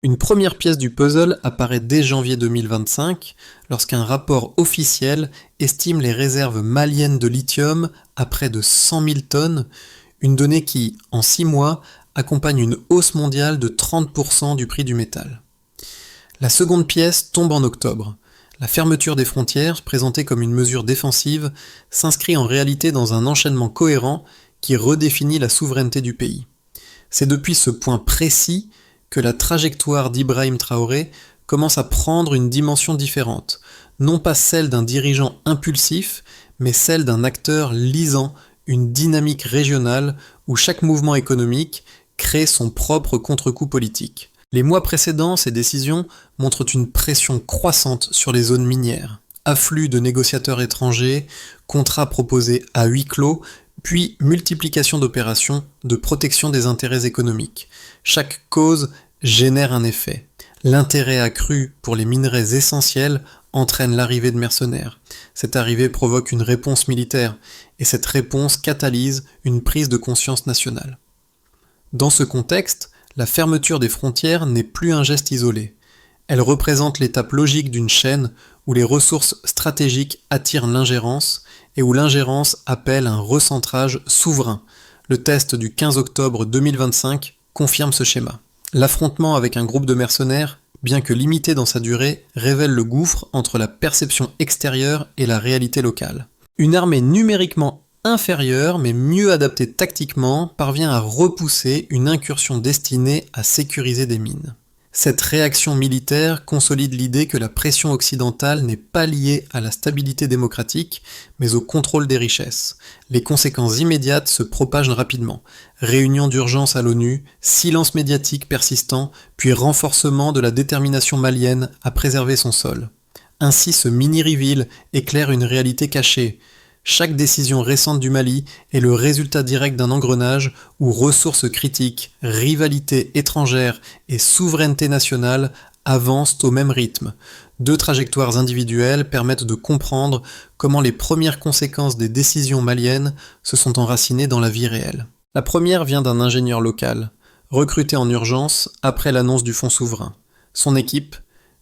Une première pièce du puzzle apparaît dès janvier 2025, lorsqu'un rapport officiel estime les réserves maliennes de lithium à près de 100 000 tonnes, une donnée qui, en 6 mois, accompagne une hausse mondiale de 30% du prix du métal. La seconde pièce tombe en octobre. La fermeture des frontières, présentée comme une mesure défensive, s'inscrit en réalité dans un enchaînement cohérent qui redéfinit la souveraineté du pays. C'est depuis ce point précis que la trajectoire d'Ibrahim Traoré commence à prendre une dimension différente, non pas celle d'un dirigeant impulsif, mais celle d'un acteur lisant une dynamique régionale où chaque mouvement économique crée son propre contre-coup politique. Les mois précédents, ces décisions montrent une pression croissante sur les zones minières. Afflux de négociateurs étrangers, contrats proposés à huis clos, puis multiplication d'opérations de protection des intérêts économiques. Chaque cause génère un effet. L'intérêt accru pour les minerais essentiels entraîne l'arrivée de mercenaires. Cette arrivée provoque une réponse militaire, et cette réponse catalyse une prise de conscience nationale. Dans ce contexte, la fermeture des frontières n'est plus un geste isolé. Elle représente l'étape logique d'une chaîne où les ressources stratégiques attirent l'ingérence et où l'ingérence appelle un recentrage souverain. Le test du 15 octobre 2025 confirme ce schéma. L'affrontement avec un groupe de mercenaires, bien que limité dans sa durée, révèle le gouffre entre la perception extérieure et la réalité locale. Une armée numériquement inférieure, mais mieux adaptée tactiquement, parvient à repousser une incursion destinée à sécuriser des mines. Cette réaction militaire consolide l'idée que la pression occidentale n'est pas liée à la stabilité démocratique, mais au contrôle des richesses. Les conséquences immédiates se propagent rapidement. Réunion d'urgence à l'ONU, silence médiatique persistant, puis renforcement de la détermination malienne à préserver son sol. Ainsi, ce mini-reveal éclaire une réalité cachée. Chaque décision récente du Mali est le résultat direct d'un engrenage où ressources critiques, rivalités étrangères et souveraineté nationale avancent au même rythme. Deux trajectoires individuelles permettent de comprendre comment les premières conséquences des décisions maliennes se sont enracinées dans la vie réelle. La première vient d'un ingénieur local, recruté en urgence après l'annonce du fonds souverain. Son équipe,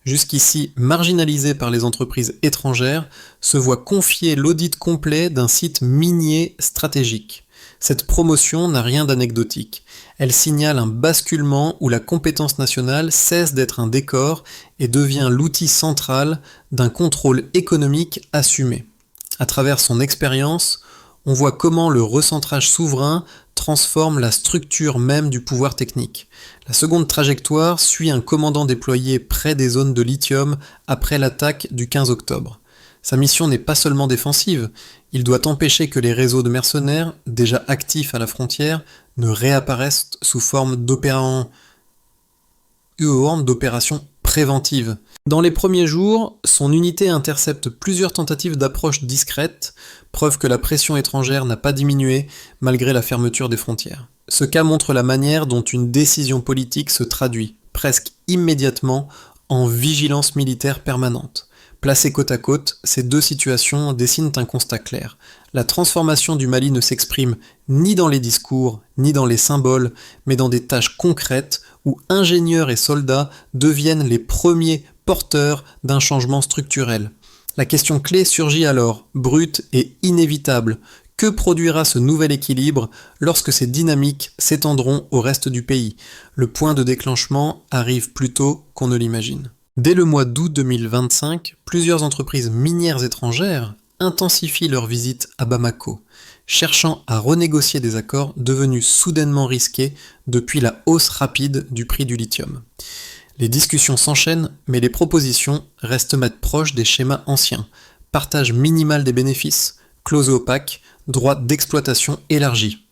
jusqu'ici marginalisée par les entreprises étrangères, se voit confier l'audit complet d'un site minier stratégique. Cette promotion n'a rien d'anecdotique. Elle signale un basculement où la compétence nationale cesse d'être un décor et devient l'outil central d'un contrôle économique assumé. À travers son expérience, on voit comment le recentrage souverain transforme la structure même du pouvoir technique. La seconde trajectoire suit un commandant déployé près des zones de lithium après l'attaque du 15 octobre. Sa mission n'est pas seulement défensive, il doit empêcher que les réseaux de mercenaires, déjà actifs à la frontière, ne réapparaissent sous forme d'opérations préventives. Dans les premiers jours, son unité intercepte plusieurs tentatives d'approche discrète, preuve que la pression étrangère n'a pas diminué malgré la fermeture des frontières. Ce cas montre la manière dont une décision politique se traduit, presque immédiatement, en vigilance militaire permanente. Placées côte à côte, ces deux situations dessinent un constat clair. La transformation du Mali ne s'exprime ni dans les discours, ni dans les symboles, mais dans des tâches concrètes où ingénieurs et soldats deviennent les premiers porteurs d'un changement structurel. La question clé surgit alors, brute et inévitable. Que produira ce nouvel équilibre lorsque ces dynamiques s'étendront au reste du pays? Le point de déclenchement arrive plus tôt qu'on ne l'imagine. Dès le mois d'août 2025, plusieurs entreprises minières étrangères intensifient leurs visites à Bamako, cherchant à renégocier des accords devenus soudainement risqués depuis la hausse rapide du prix du lithium. Les discussions s'enchaînent, mais les propositions restent proches des schémas anciens. Partage minimal des bénéfices, clause opaque, droit d'exploitation élargi.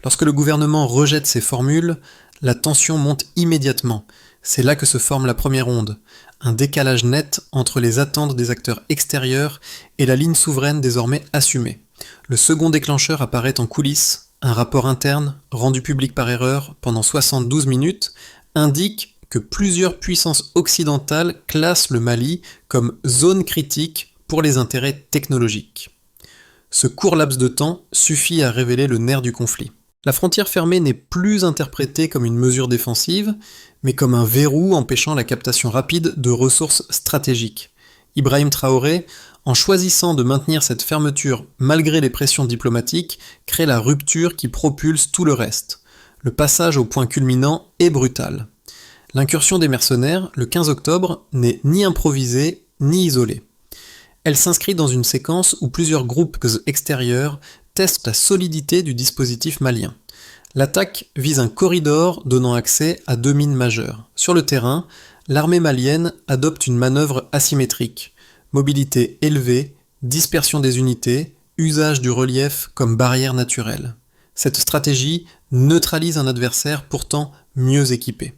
Lorsque le gouvernement rejette ces formules, la tension monte immédiatement. C'est là que se forme la première onde, un décalage net entre les attentes des acteurs extérieurs et la ligne souveraine désormais assumée. Le second déclencheur apparaît en coulisses, un rapport interne, rendu public par erreur pendant 72 minutes, indique que plusieurs puissances occidentales classent le Mali comme zone critique pour les intérêts technologiques. Ce court laps de temps suffit à révéler le nerf du conflit. La frontière fermée n'est plus interprétée comme une mesure défensive, mais comme un verrou empêchant la captation rapide de ressources stratégiques. Ibrahim Traoré, en choisissant de maintenir cette fermeture malgré les pressions diplomatiques, crée la rupture qui propulse tout le reste. Le passage au point culminant est brutal. L'incursion des mercenaires, le 15 octobre, n'est ni improvisée ni isolée. Elle s'inscrit dans une séquence où plusieurs groupes extérieurs testent la solidité du dispositif malien. L'attaque vise un corridor donnant accès à 2 mines majeures. Sur le terrain, l'armée malienne adopte une manœuvre asymétrique. Mobilité élevée, dispersion des unités, usage du relief comme barrière naturelle. Cette stratégie neutralise un adversaire pourtant mieux équipé.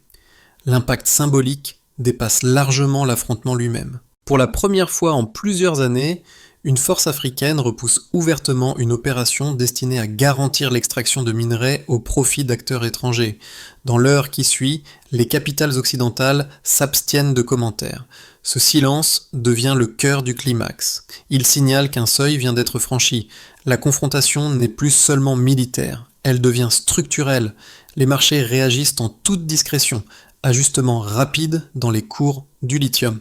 L'impact symbolique dépasse largement l'affrontement lui-même. Pour la première fois en plusieurs années, une force africaine repousse ouvertement une opération destinée à garantir l'extraction de minerais au profit d'acteurs étrangers. Dans l'heure qui suit, les capitales occidentales s'abstiennent de commentaires. Ce silence devient le cœur du climax. Il signale qu'un seuil vient d'être franchi. La confrontation n'est plus seulement militaire, elle devient structurelle. Les marchés réagissent en toute discrétion. Ajustement rapide dans les cours du lithium.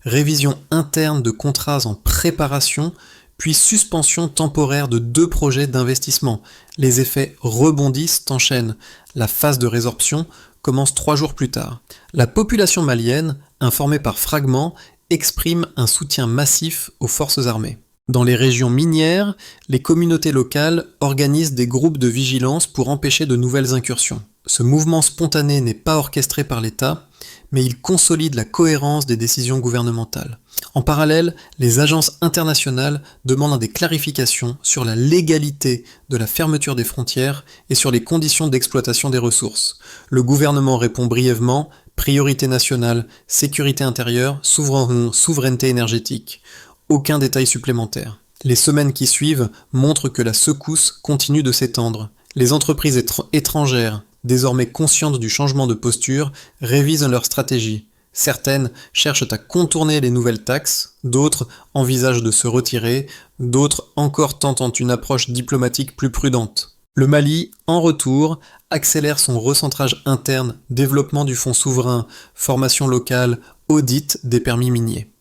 Révision interne de contrats en préparation, puis suspension temporaire de 2 projets d'investissement. Les effets rebondissent en chaîne. La phase de résorption commence 3 jours plus tard. La population malienne, informée par fragments, exprime un soutien massif aux forces armées. Dans les régions minières, les communautés locales organisent des groupes de vigilance pour empêcher de nouvelles incursions. Ce mouvement spontané n'est pas orchestré par l'État, mais il consolide la cohérence des décisions gouvernementales. En parallèle, les agences internationales demandent des clarifications sur la légalité de la fermeture des frontières et sur les conditions d'exploitation des ressources. Le gouvernement répond brièvement « priorité nationale, sécurité intérieure, souveraineté énergétique ». Aucun détail supplémentaire. Les semaines qui suivent montrent que la secousse continue de s'étendre. Les entreprises étrangères, désormais conscientes du changement de posture, révisent leur stratégie. Certaines cherchent à contourner les nouvelles taxes, d'autres envisagent de se retirer, d'autres encore tentent une approche diplomatique plus prudente. Le Mali, en retour, accélère son recentrage interne, développement du fonds souverain, formation locale, audit des permis miniers.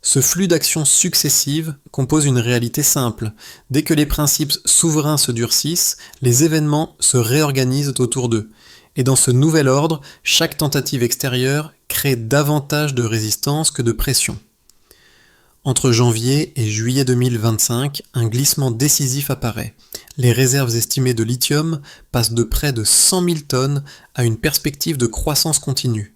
Ce flux d'actions successives compose une réalité simple. Dès que les principes souverains se durcissent, les événements se réorganisent autour d'eux. Et dans ce nouvel ordre, chaque tentative extérieure crée davantage de résistance que de pression. Entre janvier et juillet 2025, un glissement décisif apparaît. Les réserves estimées de lithium passent de près de 100 000 tonnes à une perspective de croissance continue.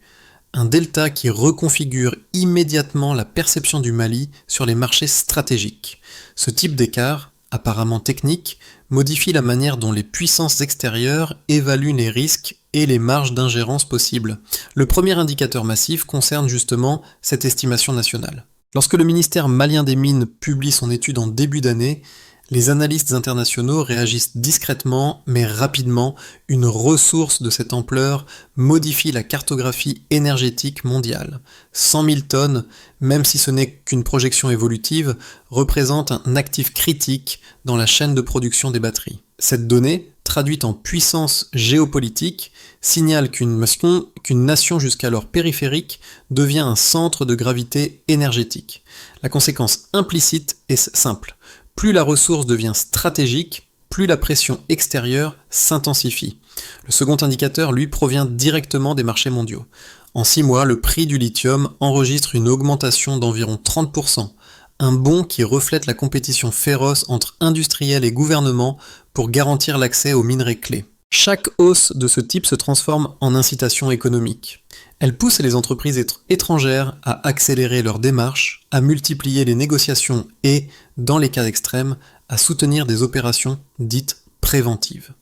Un delta qui reconfigure immédiatement la perception du Mali sur les marchés stratégiques. Ce type d'écart, apparemment technique, modifie la manière dont les puissances extérieures évaluent les risques et les marges d'ingérence possibles. Le premier indicateur massif concerne justement cette estimation nationale. Lorsque le ministère malien des Mines publie son étude en début d'année, les analystes internationaux réagissent discrètement mais rapidement. Une ressource de cette ampleur modifie la cartographie énergétique mondiale. 100 000 tonnes, même si ce n'est qu'une projection évolutive, représente un actif critique dans la chaîne de production des batteries. Cette donnée, traduite en puissance géopolitique, signale qu'une nation jusqu'alors périphérique devient un centre de gravité énergétique. La conséquence implicite est simple. Plus la ressource devient stratégique, plus la pression extérieure s'intensifie. Le second indicateur, lui, provient directement des marchés mondiaux. En 6 mois, le prix du lithium enregistre une augmentation d'environ 30%, un bond qui reflète la compétition féroce entre industriels et gouvernements pour garantir l'accès aux minerais clés. Chaque hausse de ce type se transforme en incitation économique. Elle pousse les entreprises étrangères à accélérer leurs démarches, à multiplier les négociations et, dans les cas extrêmes, à soutenir des opérations dites préventives.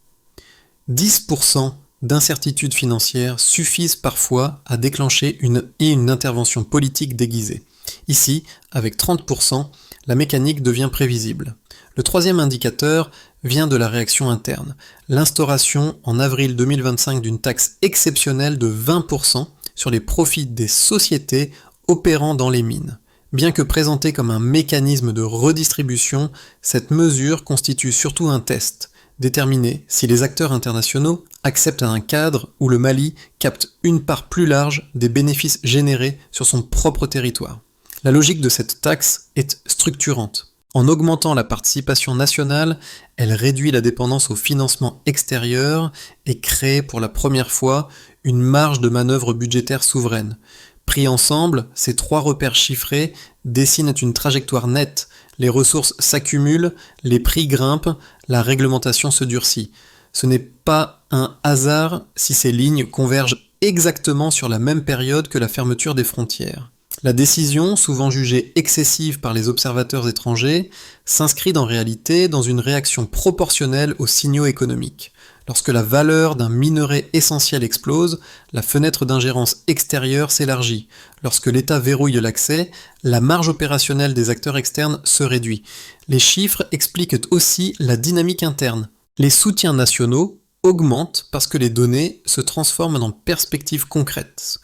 10% d'incertitudes financières suffisent parfois à déclencher une intervention politique déguisée. Ici, avec 30%, la mécanique devient prévisible. Le troisième indicateur vient de la réaction interne. L'instauration en avril 2025 d'une taxe exceptionnelle de 20% sur les profits des sociétés opérant dans les mines. Bien que présentée comme un mécanisme de redistribution, cette mesure constitue surtout un test, déterminer si les acteurs internationaux accepte un cadre où le Mali capte une part plus large des bénéfices générés sur son propre territoire. La logique de cette taxe est structurante. En augmentant la participation nationale, elle réduit la dépendance au financement extérieur et crée pour la première fois une marge de manœuvre budgétaire souveraine. Pris ensemble, ces trois repères chiffrés dessinent une trajectoire nette. Les ressources s'accumulent, les prix grimpent, la réglementation se durcit. Ce n'est pas un hasard si ces lignes convergent exactement sur la même période que la fermeture des frontières. La décision, souvent jugée excessive par les observateurs étrangers, s'inscrit en réalité dans une réaction proportionnelle aux signaux économiques. Lorsque la valeur d'un minerai essentiel explose, la fenêtre d'ingérence extérieure s'élargit. Lorsque l'État verrouille l'accès, la marge opérationnelle des acteurs externes se réduit. Les chiffres expliquent aussi la dynamique interne. Les soutiens nationaux augmentent parce que les données se transforment en perspectives concrètes.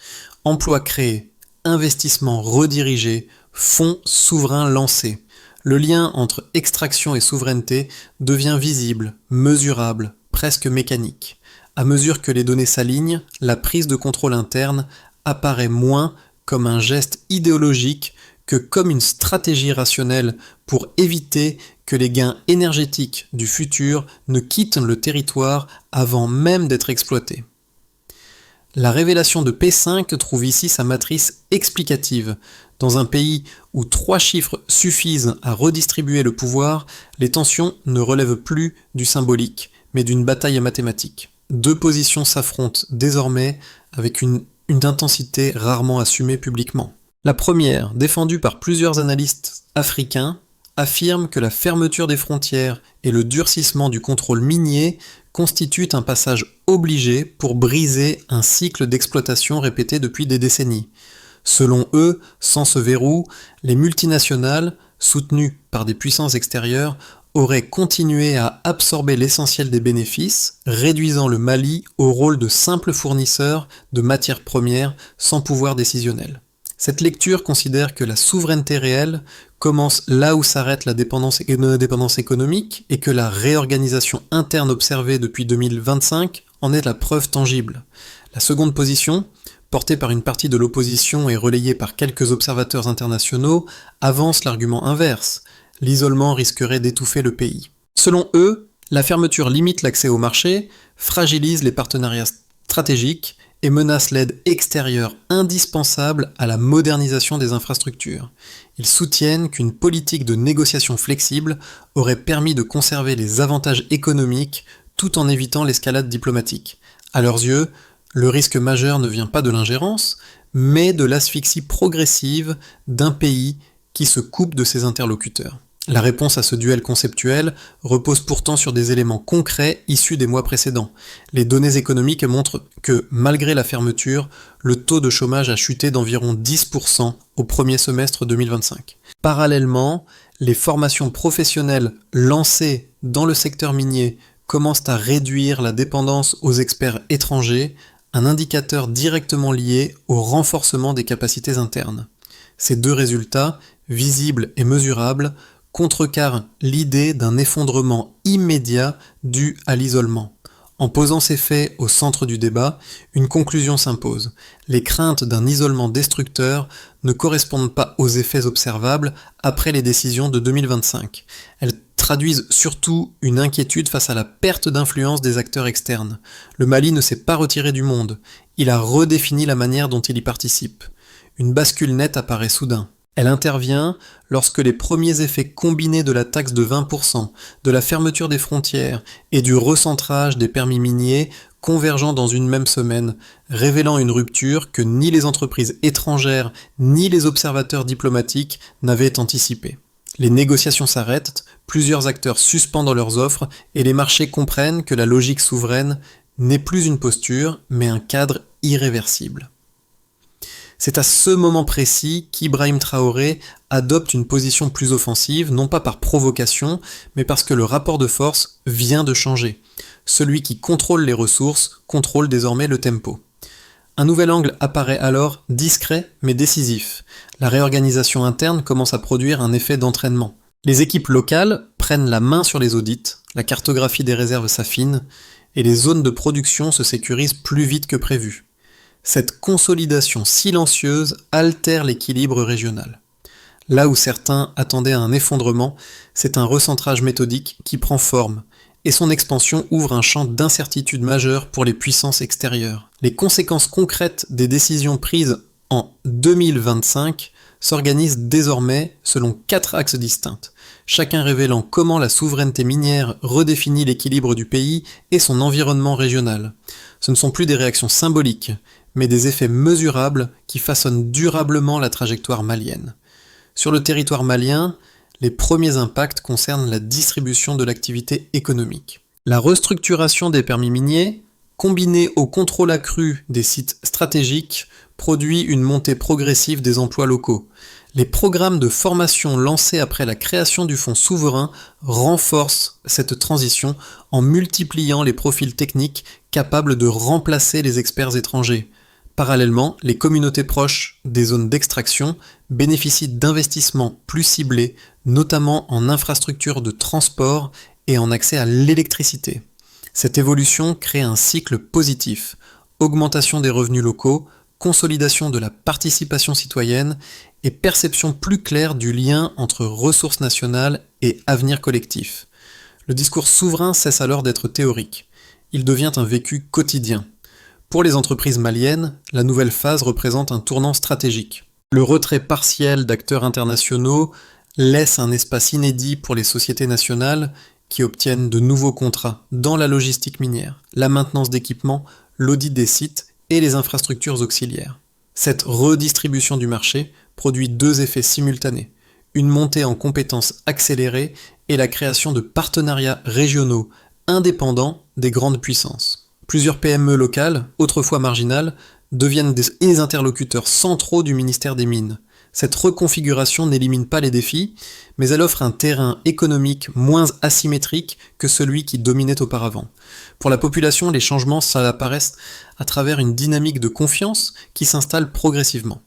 Emplois créés, investissements redirigés, fonds souverains lancés. Le lien entre extraction et souveraineté devient visible, mesurable, presque mécanique. À mesure que les données s'alignent, la prise de contrôle interne apparaît moins comme un geste idéologique que comme une stratégie rationnelle pour éviter que les gains énergétiques du futur ne quittent le territoire avant même d'être exploités. La révélation de P5 trouve ici sa matrice explicative. Dans un pays où 3 chiffres suffisent à redistribuer le pouvoir, les tensions ne relèvent plus du symbolique, mais d'une bataille mathématique. 2 positions s'affrontent désormais avec une intensité rarement assumée publiquement. La première, défendue par plusieurs analystes africains, affirme que la fermeture des frontières et le durcissement du contrôle minier constituent un passage obligé pour briser un cycle d'exploitation répété depuis des décennies. Selon eux, sans ce verrou, les multinationales, soutenues par des puissances extérieures, auraient continué à absorber l'essentiel des bénéfices, réduisant le Mali au rôle de simple fournisseur de matières premières sans pouvoir décisionnel. Cette lecture considère que la souveraineté réelle commence là où s'arrête la dépendance économique et que la réorganisation interne observée depuis 2025 en est la preuve tangible. La seconde position, portée par une partie de l'opposition et relayée par quelques observateurs internationaux, avance l'argument inverse. L'isolement risquerait d'étouffer le pays. Selon eux, la fermeture limite l'accès au marché, fragilise les partenariats stratégiques et menace l'aide extérieure indispensable à la modernisation des infrastructures. Ils soutiennent qu'une politique de négociation flexible aurait permis de conserver les avantages économiques tout en évitant l'escalade diplomatique. À leurs yeux, le risque majeur ne vient pas de l'ingérence, mais de l'asphyxie progressive d'un pays qui se coupe de ses interlocuteurs. La réponse à ce duel conceptuel repose pourtant sur des éléments concrets issus des mois précédents. Les données économiques montrent que, malgré la fermeture, le taux de chômage a chuté d'environ 10% au premier semestre 2025. Parallèlement, les formations professionnelles lancées dans le secteur minier commencent à réduire la dépendance aux experts étrangers, un indicateur directement lié au renforcement des capacités internes. Ces deux résultats, visibles et mesurables, contrecarrent l'idée d'un effondrement immédiat dû à l'isolement. En posant ces faits au centre du débat, une conclusion s'impose. Les craintes d'un isolement destructeur ne correspondent pas aux effets observables après les décisions de 2025. Elles traduisent surtout une inquiétude face à la perte d'influence des acteurs externes. Le Mali ne s'est pas retiré du monde, il a redéfini la manière dont il y participe. Une bascule nette apparaît soudain. Elle intervient lorsque les premiers effets combinés de la taxe de 20%, de la fermeture des frontières et du recentrage des permis miniers convergent dans une même semaine, révélant une rupture que ni les entreprises étrangères ni les observateurs diplomatiques n'avaient anticipée. Les négociations s'arrêtent, plusieurs acteurs suspendent leurs offres et les marchés comprennent que la logique souveraine n'est plus une posture, mais un cadre irréversible. C'est à ce moment précis qu'Ibrahim Traoré adopte une position plus offensive, non pas par provocation, mais parce que le rapport de force vient de changer. Celui qui contrôle les ressources contrôle désormais le tempo. Un nouvel angle apparaît alors discret mais décisif. La réorganisation interne commence à produire un effet d'entraînement. Les équipes locales prennent la main sur les audits, la cartographie des réserves s'affine, et les zones de production se sécurisent plus vite que prévu. Cette consolidation silencieuse altère l'équilibre régional. Là où certains attendaient un effondrement, c'est un recentrage méthodique qui prend forme, et son expansion ouvre un champ d'incertitude majeure pour les puissances extérieures. Les conséquences concrètes des décisions prises en 2025 s'organisent désormais selon 4 axes distincts, chacun révélant comment la souveraineté minière redéfinit l'équilibre du pays et son environnement régional. Ce ne sont plus des réactions symboliques, mais des effets mesurables qui façonnent durablement la trajectoire malienne. Sur le territoire malien, les premiers impacts concernent la distribution de l'activité économique. La restructuration des permis miniers, combinée au contrôle accru des sites stratégiques, produit une montée progressive des emplois locaux. Les programmes de formation lancés après la création du fonds souverain renforcent cette transition en multipliant les profils techniques capables de remplacer les experts étrangers. Parallèlement, les communautés proches des zones d'extraction bénéficient d'investissements plus ciblés, notamment en infrastructures de transport et en accès à l'électricité. Cette évolution crée un cycle positif, augmentation des revenus locaux, consolidation de la participation citoyenne et perception plus claire du lien entre ressources nationales et avenir collectif. Le discours souverain cesse alors d'être théorique. Il devient un vécu quotidien. Pour les entreprises maliennes, la nouvelle phase représente un tournant stratégique. Le retrait partiel d'acteurs internationaux laisse un espace inédit pour les sociétés nationales qui obtiennent de nouveaux contrats dans la logistique minière, la maintenance d'équipements, l'audit des sites et les infrastructures auxiliaires. Cette redistribution du marché produit 2 effets simultanés, une montée en compétences accélérée et la création de partenariats régionaux indépendants des grandes puissances. Plusieurs PME locales, autrefois marginales, deviennent des interlocuteurs centraux du ministère des Mines. Cette reconfiguration n'élimine pas les défis, mais elle offre un terrain économique moins asymétrique que celui qui dominait auparavant. Pour la population, les changements apparaissent à travers une dynamique de confiance qui s'installe progressivement.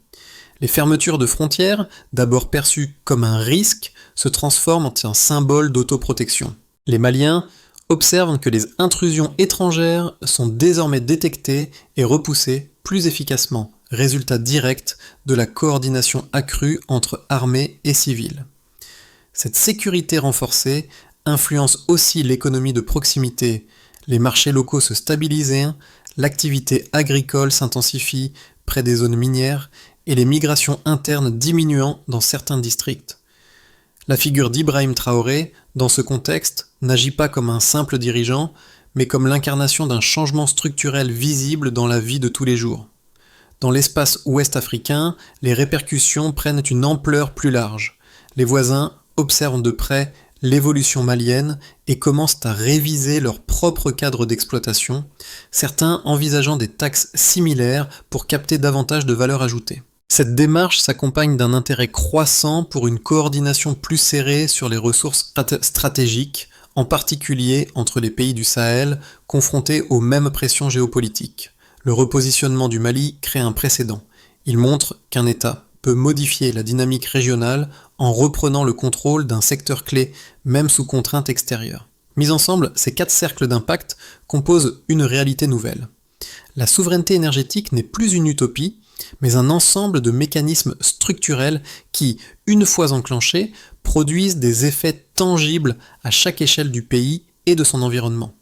Les fermetures de frontières, d'abord perçues comme un risque, se transforment en un symbole d'autoprotection. Les Maliens observent que les intrusions étrangères sont désormais détectées et repoussées plus efficacement, résultat direct de la coordination accrue entre armée et civile. Cette sécurité renforcée influence aussi l'économie de proximité, les marchés locaux se stabilisent, l'activité agricole s'intensifie près des zones minières et les migrations internes diminuant dans certains districts. La figure d'Ibrahim Traoré, dans ce contexte, n'agit pas comme un simple dirigeant, mais comme l'incarnation d'un changement structurel visible dans la vie de tous les jours. Dans l'espace ouest africain, les répercussions prennent une ampleur plus large. Les voisins observent de près l'évolution malienne et commencent à réviser leur propre cadre d'exploitation, certains envisageant des taxes similaires pour capter davantage de valeur ajoutée. Cette démarche s'accompagne d'un intérêt croissant pour une coordination plus serrée sur les ressources stratégiques, en particulier entre les pays du Sahel, confrontés aux mêmes pressions géopolitiques. Le repositionnement du Mali crée un précédent. Il montre qu'un État peut modifier la dynamique régionale en reprenant le contrôle d'un secteur clé, même sous contrainte extérieure. Mis ensemble, ces 4 cercles d'impact composent une réalité nouvelle. La souveraineté énergétique n'est plus une utopie, mais un ensemble de mécanismes structurels qui, une fois enclenchés, produisent des effets tangibles à chaque échelle du pays et de son environnement.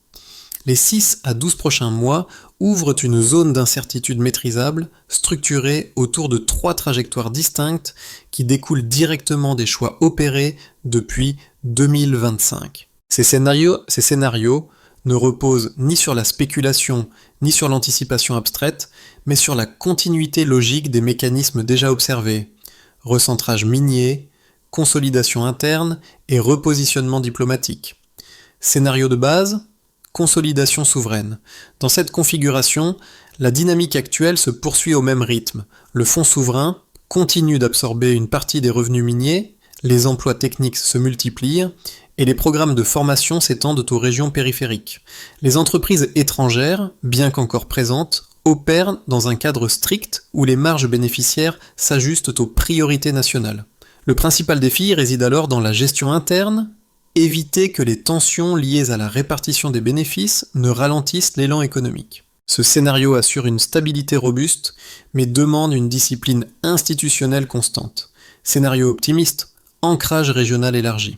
Les 6 à 12 prochains mois ouvrent une zone d'incertitude maîtrisable, structurée autour de 3 trajectoires distinctes qui découlent directement des choix opérés depuis 2025. Ces scénarios ne reposent ni sur la spéculation ni sur l'anticipation abstraite, mais sur la continuité logique des mécanismes déjà observés. Recentrage minier, consolidation interne et repositionnement diplomatique. Scénario de base, consolidation souveraine. Dans cette configuration, la dynamique actuelle se poursuit au même rythme. Le fonds souverain continue d'absorber une partie des revenus miniers, les emplois techniques se multiplient, et les programmes de formation s'étendent aux régions périphériques. Les entreprises étrangères, bien qu'encore présentes, opèrent dans un cadre strict où les marges bénéficiaires s'ajustent aux priorités nationales. Le principal défi réside alors dans la gestion interne éviter que les tensions liées à la répartition des bénéfices ne ralentissent l'élan économique. Ce scénario assure une stabilité robuste, mais demande une discipline institutionnelle constante. Scénario optimiste, ancrage régional élargi.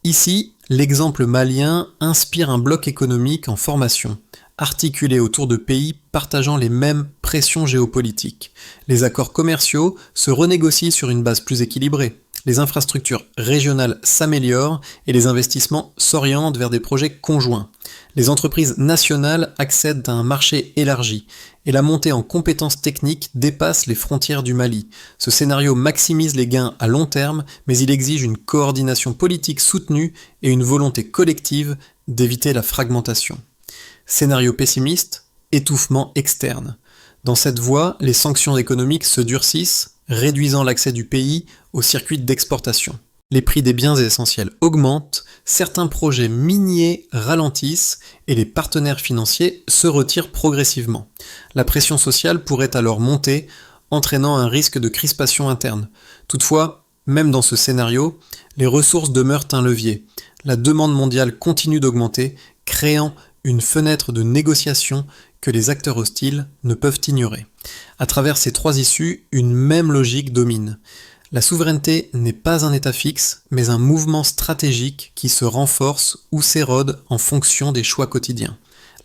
Ici, l'exemple malien inspire un bloc économique en formation, articulé autour de pays partageant les mêmes pressions géopolitiques. Les accords commerciaux se renégocient sur une base plus équilibrée. Les infrastructures régionales s'améliorent et les investissements s'orientent vers des projets conjoints. Les entreprises nationales accèdent à un marché élargi et la montée en compétences techniques dépasse les frontières du Mali. Ce scénario maximise les gains à long terme, mais il exige une coordination politique soutenue et une volonté collective d'éviter la fragmentation. Scénario pessimiste, étouffement externe. Dans cette voie, les sanctions économiques se durcissent, réduisant l'accès du pays aux circuits d'exportation. Les prix des biens essentiels augmentent, certains projets miniers ralentissent et les partenaires financiers se retirent progressivement. La pression sociale pourrait alors monter, entraînant un risque de crispation interne. Toutefois, même dans ce scénario, les ressources demeurent un levier. La demande mondiale continue d'augmenter, créant une fenêtre de négociation que les acteurs hostiles ne peuvent ignorer. À travers ces trois issues, une même logique domine. La souveraineté n'est pas un état fixe, mais un mouvement stratégique qui se renforce ou s'érode en fonction des choix quotidiens.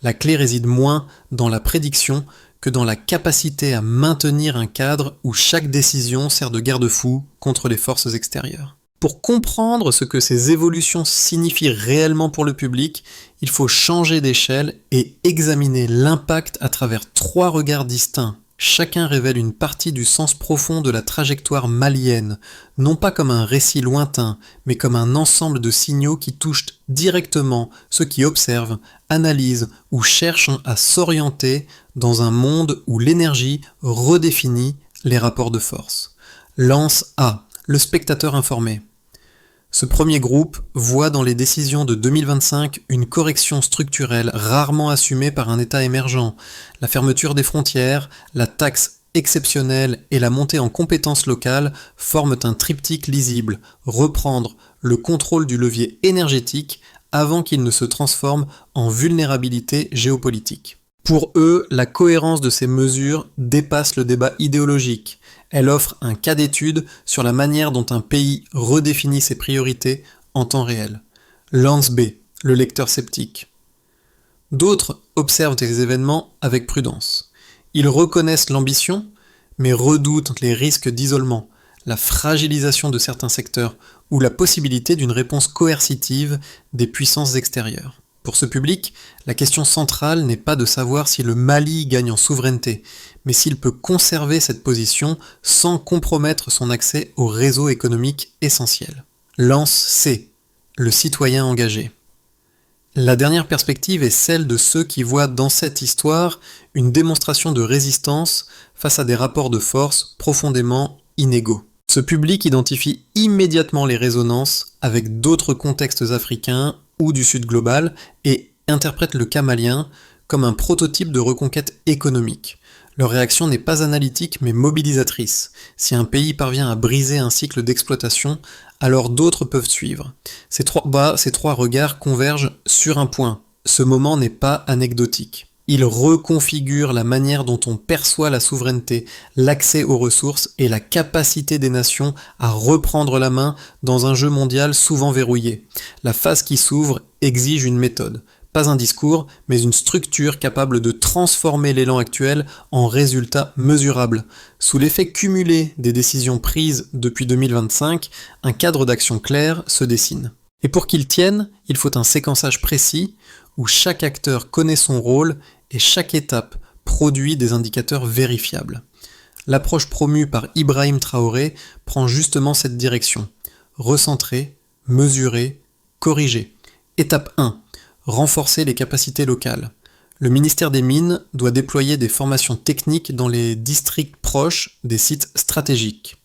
La clé réside moins dans la prédiction que dans la capacité à maintenir un cadre où chaque décision sert de garde-fou contre les forces extérieures. Pour comprendre ce que ces évolutions signifient réellement pour le public, il faut changer d'échelle et examiner l'impact à travers trois regards distincts. Chacun révèle une partie du sens profond de la trajectoire malienne, non pas comme un récit lointain, mais comme un ensemble de signaux qui touchent directement ceux qui observent, analysent ou cherchent à s'orienter dans un monde où l'énergie redéfinit les rapports de force. Lance A, le spectateur informé. Ce premier groupe voit dans les décisions de 2025 une correction structurelle rarement assumée par un État émergent. La fermeture des frontières, la taxe exceptionnelle et la montée en compétences locales forment un triptyque lisible, reprendre le contrôle du levier énergétique avant qu'il ne se transforme en vulnérabilité géopolitique. Pour eux, la cohérence de ces mesures dépasse le débat idéologique. Elle offre un cas d'étude sur la manière dont un pays redéfinit ses priorités en temps réel. Lance B, le lecteur sceptique. D'autres observent les événements avec prudence. Ils reconnaissent l'ambition, mais redoutent les risques d'isolement, la fragilisation de certains secteurs ou la possibilité d'une réponse coercitive des puissances extérieures. Pour ce public, la question centrale n'est pas de savoir si le Mali gagne en souveraineté, mais s'il peut conserver cette position sans compromettre son accès aux réseaux économiques essentiels. Lance C, le citoyen engagé. La dernière perspective est celle de ceux qui voient dans cette histoire une démonstration de résistance face à des rapports de force profondément inégaux. Ce public identifie immédiatement les résonances avec d'autres contextes africains ou du Sud global et interprète le cas malien comme un prototype de reconquête économique. Leur réaction n'est pas analytique mais mobilisatrice. Si un pays parvient à briser un cycle d'exploitation, alors d'autres peuvent suivre. Ces trois regards convergent sur un point. Ce moment n'est pas anecdotique. Il reconfigure la manière dont on perçoit la souveraineté, l'accès aux ressources et la capacité des nations à reprendre la main dans un jeu mondial souvent verrouillé. La phase qui s'ouvre exige une méthode. Pas un discours, mais une structure capable de transformer l'élan actuel en résultats mesurables. Sous l'effet cumulé des décisions prises depuis 2025, un cadre d'action clair se dessine. Et pour qu'il tienne, il faut un séquençage précis, où chaque acteur connaît son rôle et chaque étape produit des indicateurs vérifiables. L'approche promue par Ibrahim Traoré prend justement cette direction. Recentrer, mesurer, corriger. Étape 1. Renforcer les capacités locales. Le ministère des Mines doit déployer des formations techniques dans les districts proches des sites stratégiques.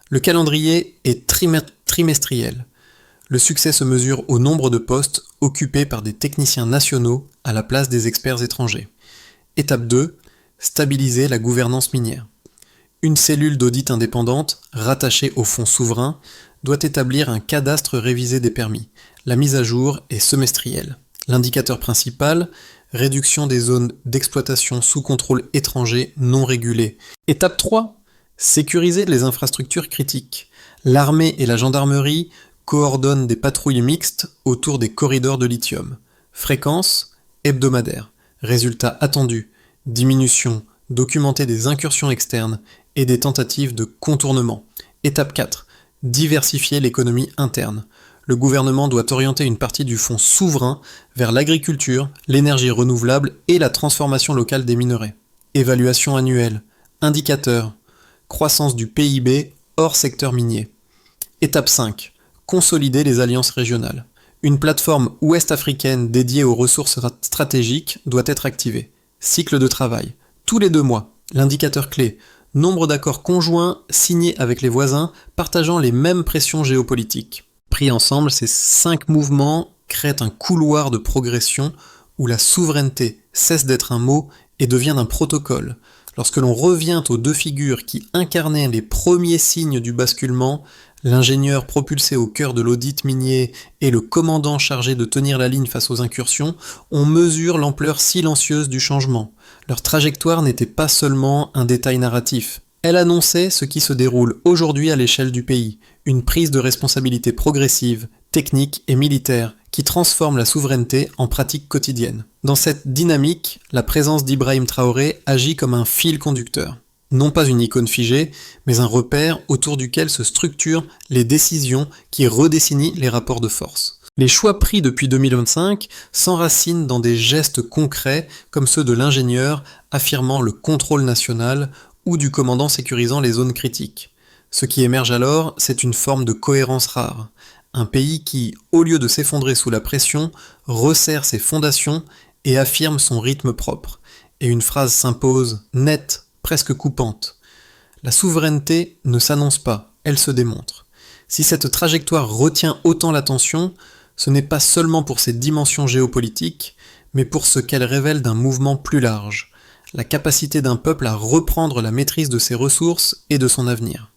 Le calendrier est trimestriel. Le succès se mesure au nombre de postes occupés par des techniciens nationaux à la place des experts étrangers. Étape 2. Stabiliser la gouvernance minière. Une cellule d'audit indépendante, rattachée au fonds souverain, doit établir un cadastre révisé des permis. La mise à jour est semestrielle. L'indicateur principal, réduction des zones d'exploitation sous contrôle étranger non régulé. Étape 3, sécuriser les infrastructures critiques. L'armée et la gendarmerie coordonnent des patrouilles mixtes autour des corridors de lithium. Fréquence hebdomadaire. Résultat attendu, diminution documentée des incursions externes et des tentatives de contournement. Étape 4, diversifier l'économie interne. Le gouvernement doit orienter une partie du fonds souverain vers l'agriculture, l'énergie renouvelable et la transformation locale des minerais. Évaluation annuelle. Indicateurs. Croissance du PIB hors secteur minier. Étape 5. Consolider les alliances régionales. Une plateforme ouest-africaine dédiée aux ressources stratégiques doit être activée. Cycle de travail. Tous les 2 mois. L'indicateur clé. Nombre d'accords conjoints signés avec les voisins partageant les mêmes pressions géopolitiques. Pris ensemble, ces 5 mouvements créent un couloir de progression où la souveraineté cesse d'être un mot et devient un protocole. Lorsque l'on revient aux 2 figures qui incarnaient les premiers signes du basculement, l'ingénieur propulsé au cœur de l'audit minier et le commandant chargé de tenir la ligne face aux incursions, on mesure l'ampleur silencieuse du changement. Leur trajectoire n'était pas seulement un détail narratif. Elle annonçait ce qui se déroule aujourd'hui à l'échelle du pays, une prise de responsabilité progressive, technique et militaire, qui transforme la souveraineté en pratique quotidienne. Dans cette dynamique, la présence d'Ibrahim Traoré agit comme un fil conducteur. Non pas une icône figée, mais un repère autour duquel se structurent les décisions qui redessinent les rapports de force. Les choix pris depuis 2025 s'enracinent dans des gestes concrets comme ceux de l'ingénieur affirmant le contrôle national ou du commandant sécurisant les zones critiques. Ce qui émerge alors, c'est une forme de cohérence rare. Un pays qui, au lieu de s'effondrer sous la pression, resserre ses fondations et affirme son rythme propre. Et une phrase s'impose, nette, presque coupante. La souveraineté ne s'annonce pas, elle se démontre. Si cette trajectoire retient autant l'attention, ce n'est pas seulement pour ses dimensions géopolitiques, mais pour ce qu'elle révèle d'un mouvement plus large, la capacité d'un peuple à reprendre la maîtrise de ses ressources et de son avenir.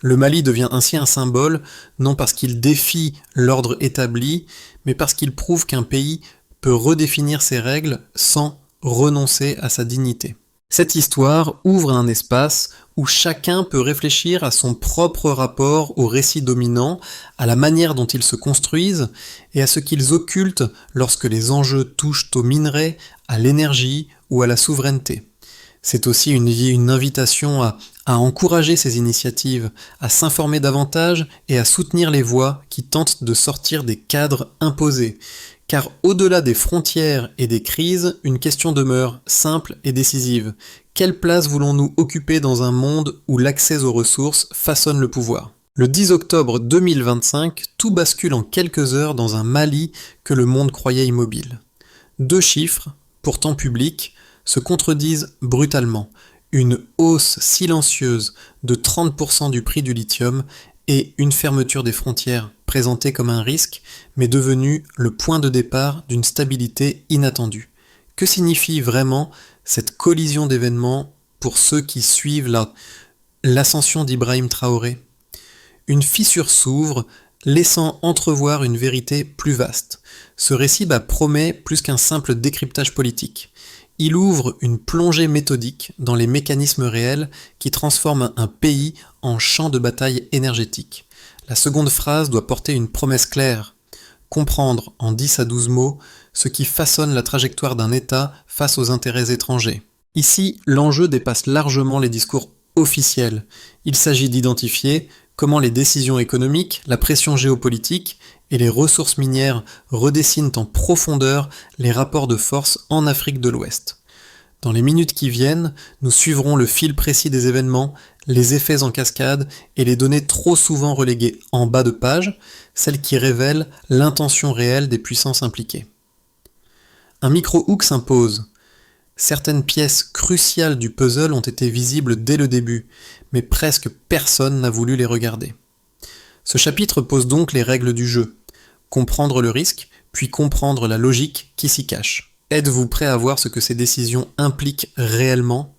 Le Mali devient ainsi un symbole, non parce qu'il défie l'ordre établi, mais parce qu'il prouve qu'un pays peut redéfinir ses règles sans renoncer à sa dignité. Cette histoire ouvre un espace où chacun peut réfléchir à son propre rapport aux récits dominants, à la manière dont ils se construisent et à ce qu'ils occultent lorsque les enjeux touchent aux minerais, à l'énergie ou à la souveraineté. C'est aussi une invitation à encourager ces initiatives, à s'informer davantage et à soutenir les voix qui tentent de sortir des cadres imposés. Car au-delà des frontières et des crises, une question demeure simple et décisive. Quelle place voulons-nous occuper dans un monde où l'accès aux ressources façonne le pouvoir ? Le 10 octobre 2025, tout bascule en quelques heures dans un Mali que le monde croyait immobile. 2 chiffres, pourtant publics, se contredisent brutalement. Une hausse silencieuse de 30% du prix du lithium et une fermeture des frontières présentée comme un risque, mais devenue le point de départ d'une stabilité inattendue. Que signifie vraiment cette collision d'événements pour ceux qui suivent l'ascension d'Ibrahim Traoré ? Une fissure s'ouvre, laissant entrevoir une vérité plus vaste. Ce récit promet plus qu'un simple décryptage politique. Il ouvre une plongée méthodique dans les mécanismes réels qui transforment un pays en champ de bataille énergétique. La seconde phrase doit porter une promesse claire. Comprendre en 10 à 12 mots ce qui façonne la trajectoire d'un État face aux intérêts étrangers. Ici, l'enjeu dépasse largement les discours officiels. Il s'agit d'identifier comment les décisions économiques, la pression géopolitique et les ressources minières redessinent en profondeur les rapports de force en Afrique de l'Ouest. Dans les minutes qui viennent, nous suivrons le fil précis des événements, les effets en cascade et les données trop souvent reléguées en bas de page, celles qui révèlent l'intention réelle des puissances impliquées. Un micro-hook s'impose. Certaines pièces cruciales du puzzle ont été visibles dès le début, mais presque personne n'a voulu les regarder. Ce chapitre pose donc les règles du jeu. Comprendre le risque, puis comprendre la logique qui s'y cache. Êtes-vous prêt à voir ce que ces décisions impliquent réellement ?